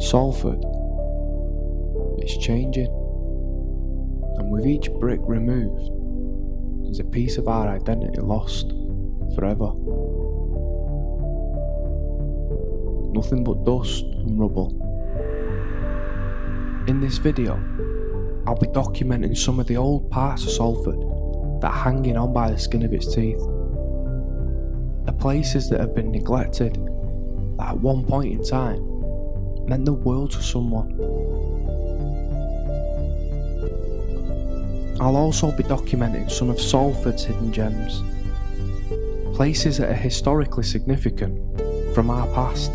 Salford, it's changing, and with each brick removed, there's a piece of our identity lost forever. Nothing but dust and rubble. In this video, I'll be documenting some of the old parts of Salford that are hanging on by the skin of its teeth. The places that have been neglected, that at one point in time meant the world to someone. I'll also be documenting some of Salford's hidden gems, places that are historically significant from our past,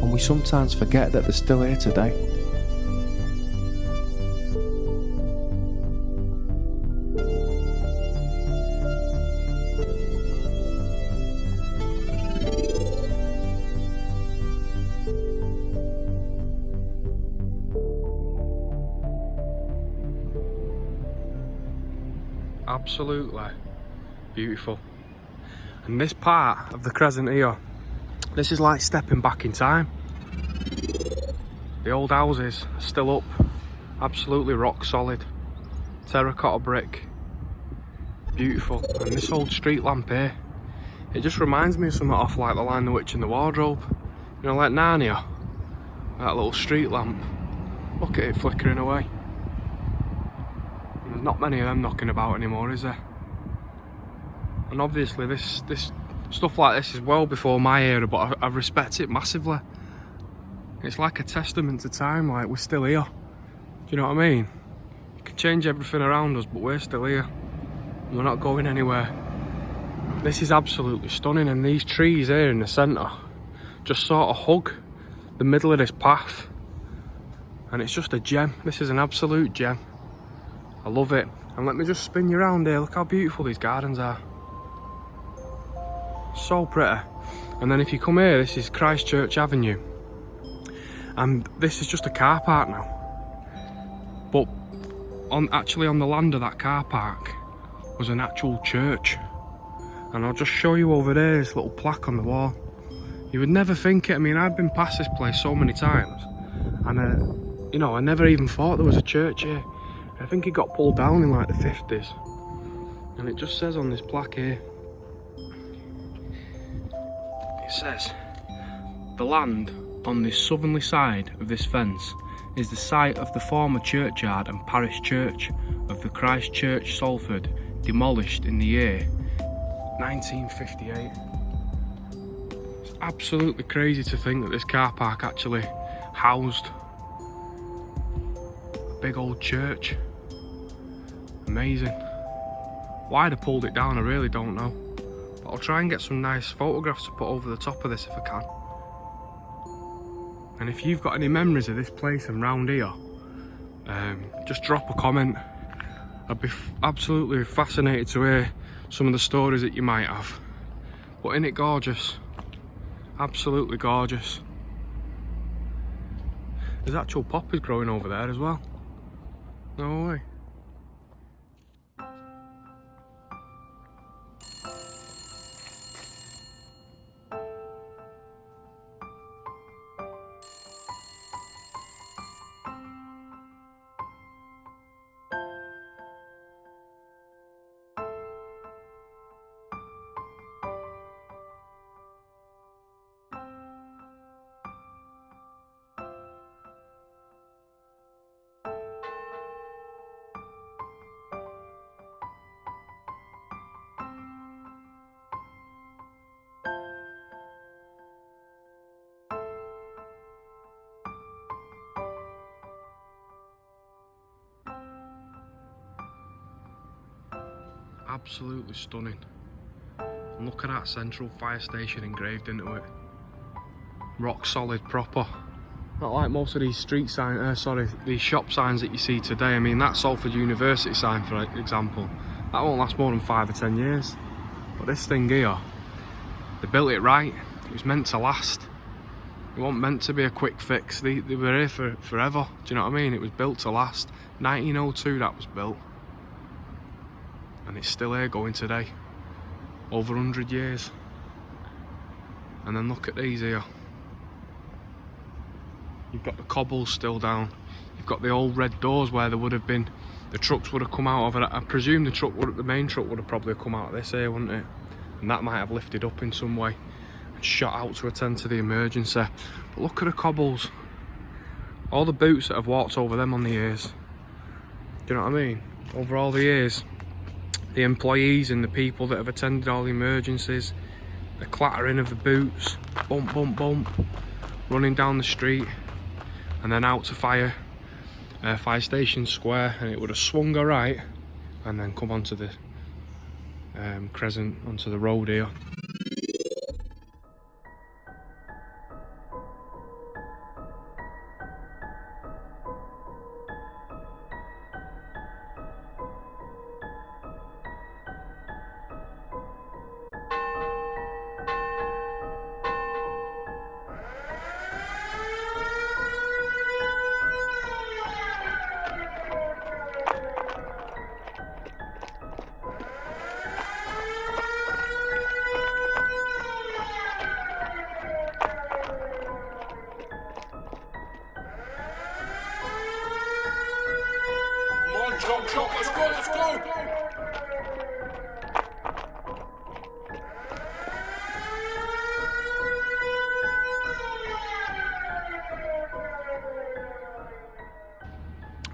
and we sometimes forget that they're still here today. Absolutely beautiful. And this part of the Crescent here, this is like stepping back in time. The old houses are still up, absolutely rock solid, terracotta brick, beautiful. And this old street lamp here, it just reminds me of something off like The Lion, the Witch and the Wardrobe, you know, like Narnia, that little street lamp. Look at it flickering away. There's not many of them knocking about anymore, is there? And obviously this stuff like this is well before my era, but I respect it massively. It's like a testament to time, like we're still here. Do you know what I mean? You can change everything around us, but we're still here. We're not going anywhere. This is absolutely stunning, and these trees here in the centre just sort of hug the middle of this path. And it's just a gem. This is an absolute gem. I love it. And let me just spin you around here. Look how beautiful these gardens are. So pretty. And then if you come here, this is Christchurch Avenue. And this is just a car park now. But actually on the land of that car park was an actual church. And I'll just show you over there, this little plaque on the wall. You would never think it. I mean, I've been past this place so many times. And, you know, I never even thought there was a church here. I think it got pulled down in like the 50s. And it just says on this plaque here, it says, the land on the southerly side of this fence is the site of the former churchyard and parish church of the Christchurch, Salford, demolished in the year 1958. It's absolutely crazy to think that this car park actually housed a big old church. Amazing. Why they pulled it down, I really don't know. But I'll try and get some nice photographs to put over the top of this if I can. And if you've got any memories of this place and round here, just drop a comment. I'd be absolutely fascinated to hear some of the stories that you might have. But isn't it gorgeous? Absolutely gorgeous. There's actual poppies growing over there as well. No way. Absolutely stunning. And look at that central fire station engraved into it. Rock solid proper. Not like most of these street signs, these shop signs that you see today. I mean, that Salford University sign, for example, that won't last more than 5 or 10 years. But this thing here, they built it right. It was meant to last. It wasn't meant to be a quick fix. They were here for forever. Do you know what I mean? It was built to last. 1902 that was built. And it's still here going today. Over 100 years. And then look at these here. You've got the cobbles still down. You've got the old red doors where there would have been, the trucks would have come out of it. I presume the main truck would have probably come out of this here, wouldn't it? And that might have lifted up in some way and shot out to attend to the emergency. But look at the cobbles. All the boots that have walked over them on the years. Do you know what I mean? Over all the years. The employees and the people that have attended all the emergencies. The clattering of the boots. Bump, bump, bump. Running down the street. And then out to fire station square. And it would have swung a right. And then come onto the Crescent, onto the road here. Chop, let's go, let's go!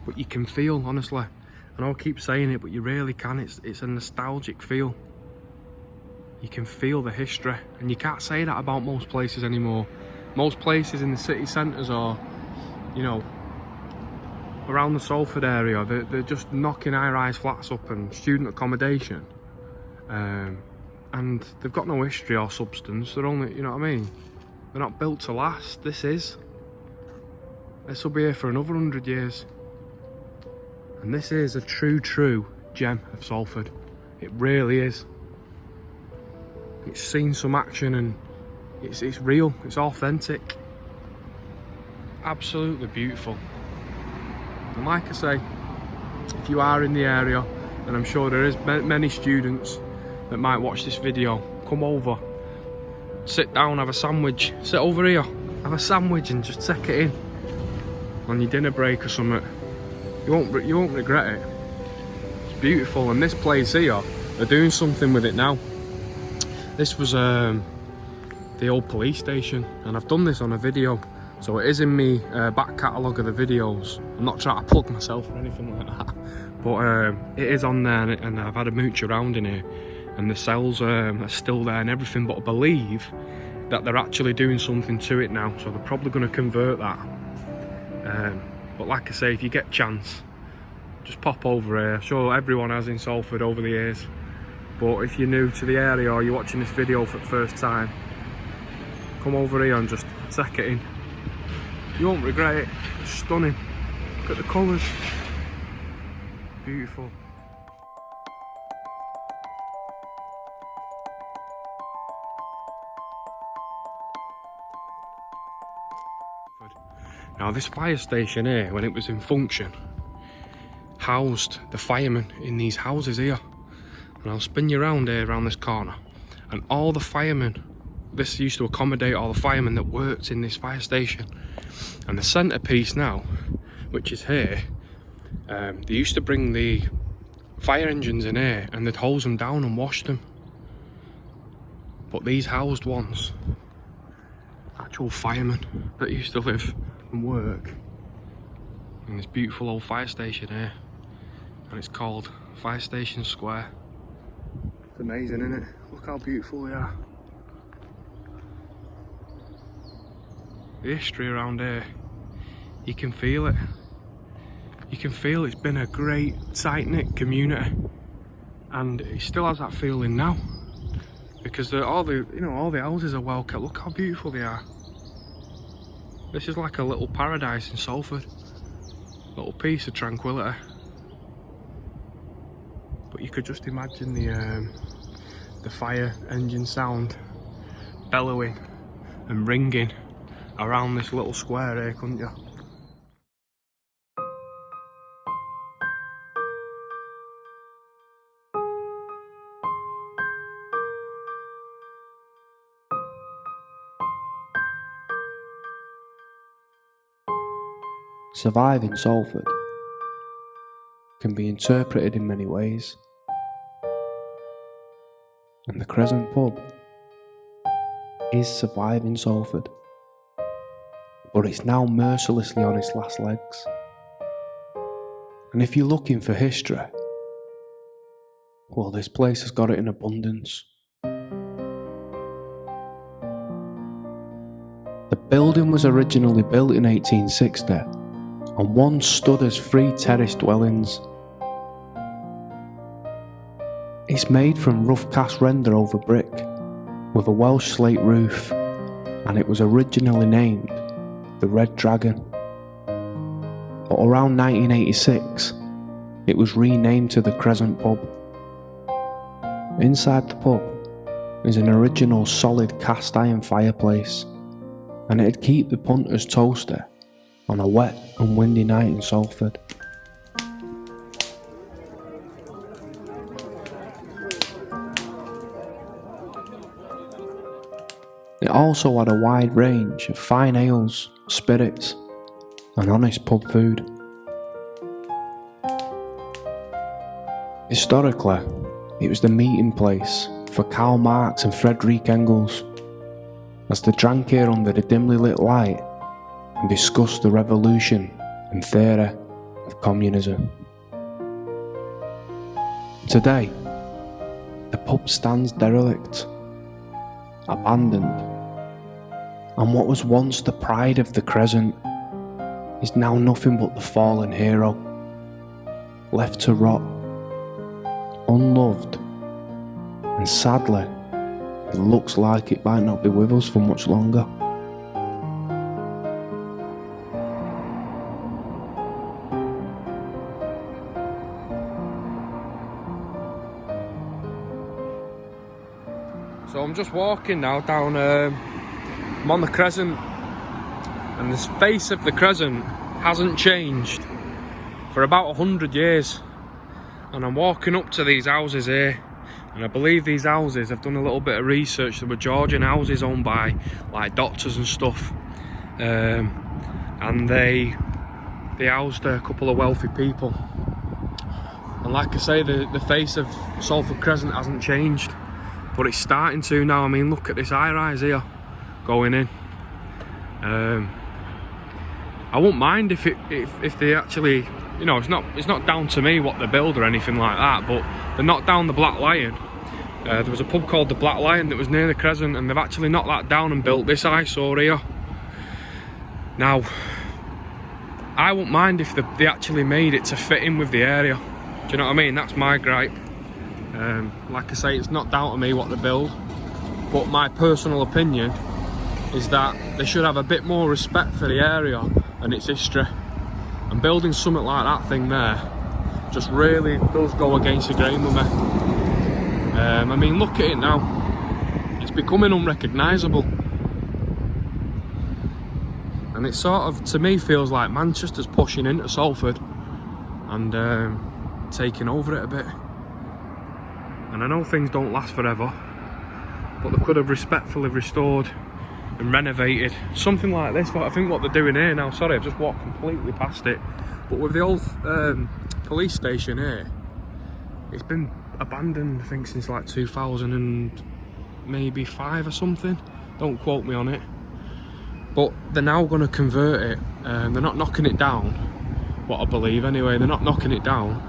But you can feel, honestly, and I'll keep saying it, but you really can, it's a nostalgic feel. You can feel the history, and you can't say that about most places anymore. Most places in the city centres are, you know, around the Salford area, they're just knocking high-rise flats up and student accommodation, and they've got no history or substance. They're only, you know what I mean, they're not built to last. This will be here for another 100 years, and this is a true gem of Salford. It really is. It's seen some action, and it's real, it's authentic, absolutely beautiful. And like I say, if you are in the area, and I'm sure there is many students that might watch this video, come over, sit down, have a sandwich, sit over here, have a sandwich and just take it in on your dinner break or something. You won't regret it. It's beautiful, and this place here, they're doing something with it now. This was the old police station, and I've done this on a video. So it is in me back catalogue of the videos. I'm not trying to plug myself or anything like that, but it is on there, and I've had a mooch around in here, and the cells are still there and everything, but I believe that they're actually doing something to it now, so they're probably going to convert that. But like I say, if you get a chance, just pop over here. I'm sure everyone has in Salford over the years, but if you're new to the area or you're watching this video for the first time, come over here and just take it in. You won't regret it. It's stunning. Look at the colours. Beautiful. Now this fire station here, when it was in function, housed the firemen in these houses here. And I'll spin you around here, around this corner. And all the firemen, this used to accommodate all the firemen that worked in this fire station. And the centrepiece now, which is here, they used to bring the fire engines in here and they'd hose them down and wash them. But these housed ones, actual firemen that used to live and work in this beautiful old fire station here. And it's called Fire Station Square. It's amazing, isn't it? Look how beautiful they are. The history around here, you can feel it. You can feel it's been a great tight-knit community, and it still has that feeling now, because all the houses are well kept. Look how beautiful they are. This is like a little paradise in Salford, little piece of tranquility. But you could just imagine the fire engine sound bellowing and ringing around this little square here, couldn't you? Surviving Salford can be interpreted in many ways, and the Crescent pub is surviving Salford, but it's now mercilessly on its last legs. And if you're looking for history, well, this place has got it in abundance. The building was originally built in 1860 and once stood as 3 terraced dwellings. It's made from rough cast render over brick with a Welsh slate roof, and it was originally named the Red Dragon. But around 1986 it was renamed to the Crescent pub. Inside the pub is an original solid cast iron fireplace, and it'd keep the punters toasty on a wet and windy night in Salford. It also had a wide range of fine ales, spirits, and honest pub food. Historically, it was the meeting place for Karl Marx and Friedrich Engels, as they drank here under the dimly lit light and discussed the revolution and theory of communism. Today, the pub stands derelict, abandoned, and what was once the pride of the Crescent is now nothing but the fallen hero, left to rot, unloved, and sadly, it looks like it might not be with us for much longer. So I'm just walking now down, I'm on the Crescent, and the face of the Crescent hasn't changed for about 100 years. And I'm walking up to these houses here, and I believe these houses, I've done a little bit of research, they were Georgian houses owned by like doctors and stuff, and they housed a couple of wealthy people. And like I say, the face of Salford Crescent hasn't changed, but it's starting to now. I mean, look at this high-rise here going in. I wouldn't mind if they actually, you know, it's not down to me what they build or anything like that, but they knocked down the Black Lion. There was a pub called the Black Lion that was near the Crescent, and they've actually knocked that down and built this eyesore here. Now, I wouldn't mind if they actually made it to fit in with the area. Do you know what I mean? That's my gripe. Like I say, it's not down to me what they build, but my personal opinion is that they should have a bit more respect for the area and its history. And building something like that thing there just really does go against the grain with me. I mean, look at it now. It's becoming unrecognisable. And it sort of, to me, feels like Manchester's pushing into Salford and taking over it a bit. And I know things don't last forever, but they could have respectfully restored and renovated something like this. But I think what they're doing here now, sorry, I've just walked completely past it, but with the old police station here, it's been abandoned, I think, since like 2005 or something. Don't quote me on it. But they're now going to convert it. They're not knocking it down, what I believe anyway. They're not knocking it down,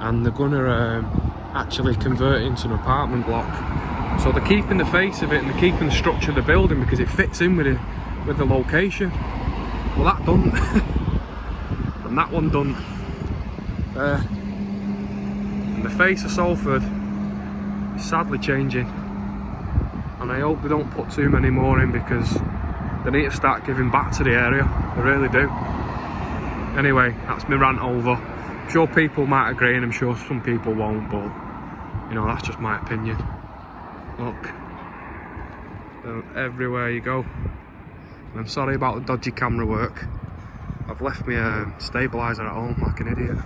and they're going to actually convert it into an apartment block. So they're keeping the face of it and they're keeping the structure of the building because it fits in with the location. Well, that done. And that one done. And the face of Salford is sadly changing. And I hope they don't put too many more in, because they need to start giving back to the area. They really do. Anyway, that's my rant over. I'm sure people might agree and I'm sure some people won't, but you know, that's just my opinion. Look, everywhere you go. And I'm sorry about the dodgy camera work. I've left my stabiliser at home like an idiot.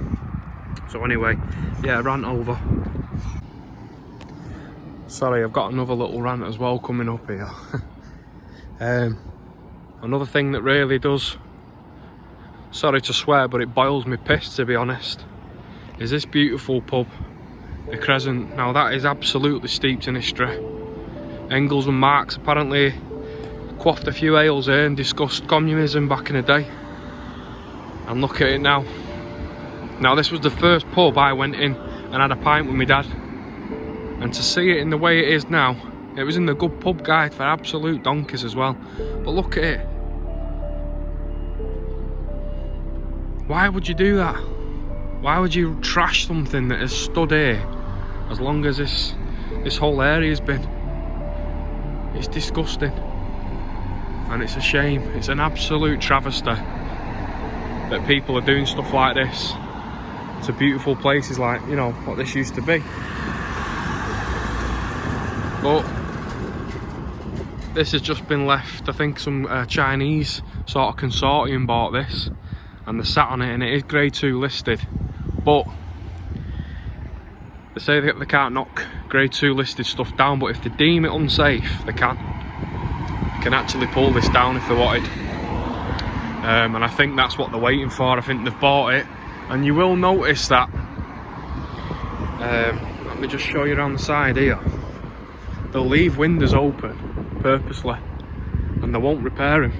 So anyway, yeah, rant over. Sorry, I've got another little rant as well coming up here. Another thing that really does sorry to swear, but it boils me piss to be honest, is this beautiful pub, the Crescent. Now that is absolutely steeped in history. Engels and Marx apparently quaffed a few ales here and discussed communism back in the day. And look at it now. Now this was the first pub I went in and had a pint with my dad. And to see it in the way it is now, it was in the good pub guide for absolute donkeys as well. But look at it. Why would you do that? Why would you trash something that has stood here as long as this whole area has been? It's disgusting. And it's a shame. It's an absolute travesty that people are doing stuff like this to beautiful places like, you know, what this used to be. But this has just been left. I think some Chinese sort of consortium bought this and they sat on it, and it is grade 2 listed, but they say that they can't knock grade 2 listed stuff down, but if they deem it unsafe, they can actually pull this down if they wanted. And I think that's what they're waiting for. I think they've bought it, and you will notice that let me just show you around the side here. They'll leave windows open purposely and they won't repair them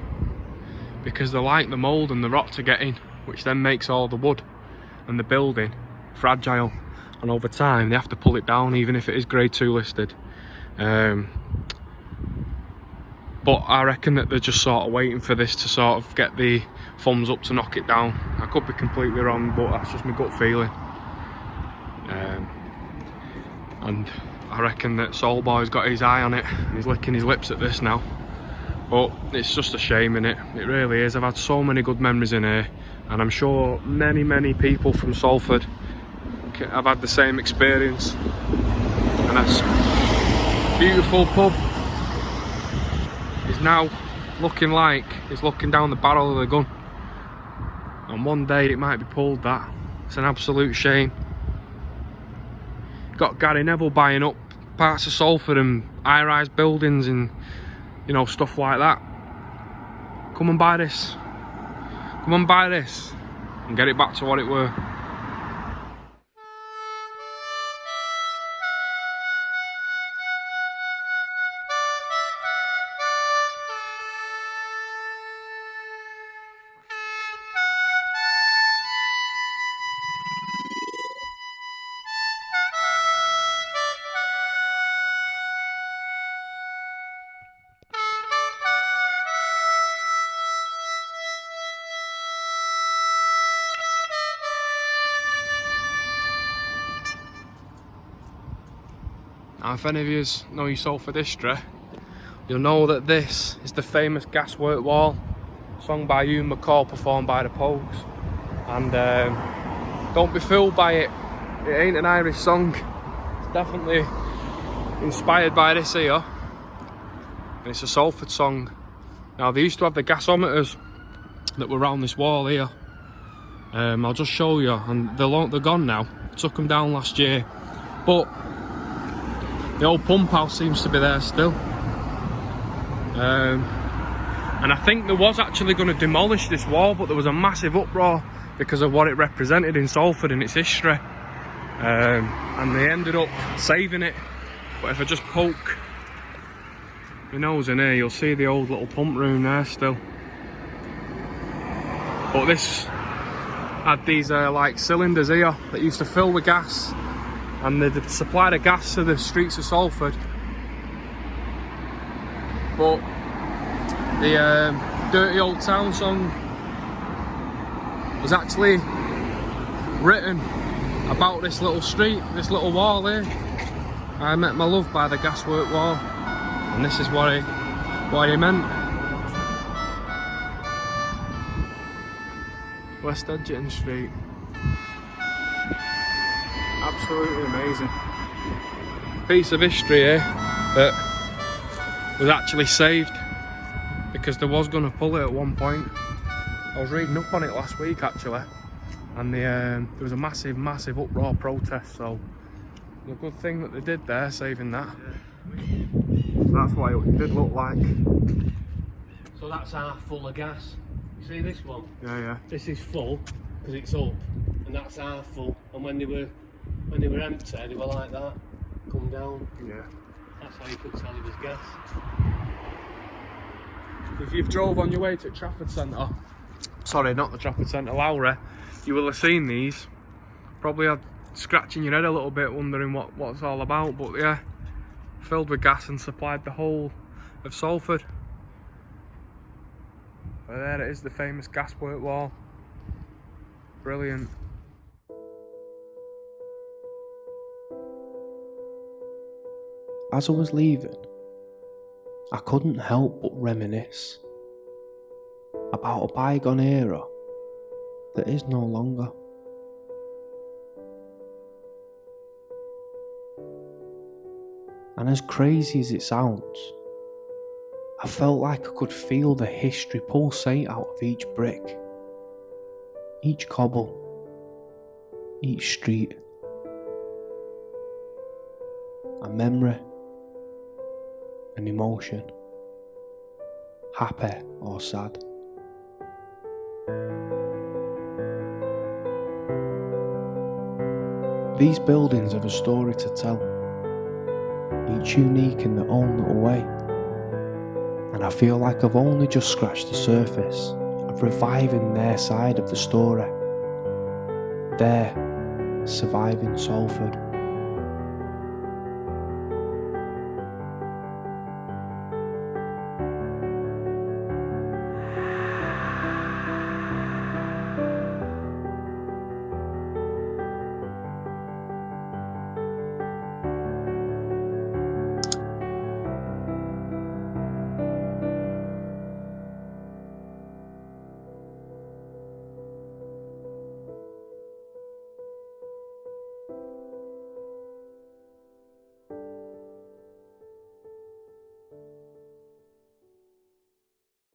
because they like the mould and the rot to get in, which then makes all the wood and the building fragile, and over time they have to pull it down even if it is grade 2 listed. But I reckon that they're just sort of waiting for this to sort of get the thumbs up to knock it down. I could be completely wrong, but that's just my gut feeling. And I reckon that Soul Boy's got his eye on it and he's licking his lips at this now. But it's just a shame, innit? It really is. I've had so many good memories in here, and I'm sure many people from Salford have had the same experience. And that's beautiful pub is now looking like it's looking down the barrel of the gun, and one day it might be pulled. That it's an absolute shame. Got Gary Neville buying up parts of Salford and high-rise buildings and, you know, stuff like that. Come and buy this. Come and buy this and get it back to what it were. Now, if any of you know your Salford history, you'll know that this is the famous gaswork wall, sung by Hugh McCall, performed by the Pogues. And don't be fooled by it, it ain't an Irish song. It's definitely inspired by this here, and it's a Salford song. Now, they used to have the gasometers that were around this wall here. I'll just show you, and they're gone now. Took them down last year, but the old pump house seems to be there still. And I think there was actually going to demolish this wall, but there was a massive uproar because of what it represented in Salford and its history. And they ended up saving it. But if I just poke my nose in here, you'll see the old little pump room there still. But this had these like cylinders here that used to fill with gas, and they supplied the gas to the streets of Salford. But the Dirty Old Town song was actually written about this little street, this little wall here. I met my love by the gaswork wall, and this is what he meant. West Edgerton Street. Absolutely amazing. Piece of history here that was actually saved because there was going to pull it at one point. I was reading up on it last week actually, and there was a massive uproar protest, so the good thing that they did there, saving that. That's what it did look like. So that's half full of gas. You see this one? Yeah. This is full because it's up, and that's half full. And when they were empty, they were like that, come down. Yeah. That's how you could tell it was gas. If you've drove on your way to Trafford Centre, sorry, not the Trafford Centre, Lowry, you will have seen these. Probably had scratching your head a little bit, wondering what it's all about. But yeah, filled with gas and supplied the whole of Salford. But there it is, the famous gaswork wall. Brilliant. As I was leaving, I couldn't help but reminisce about a bygone era that is no longer. And as crazy as it sounds, I felt like I could feel the history pulsate out of each brick, each cobble, each street. A memory, an emotion, happy or sad. These buildings have a story to tell, each unique in their own little way, and I feel like I've only just scratched the surface of reviving their side of the story, their surviving Salford.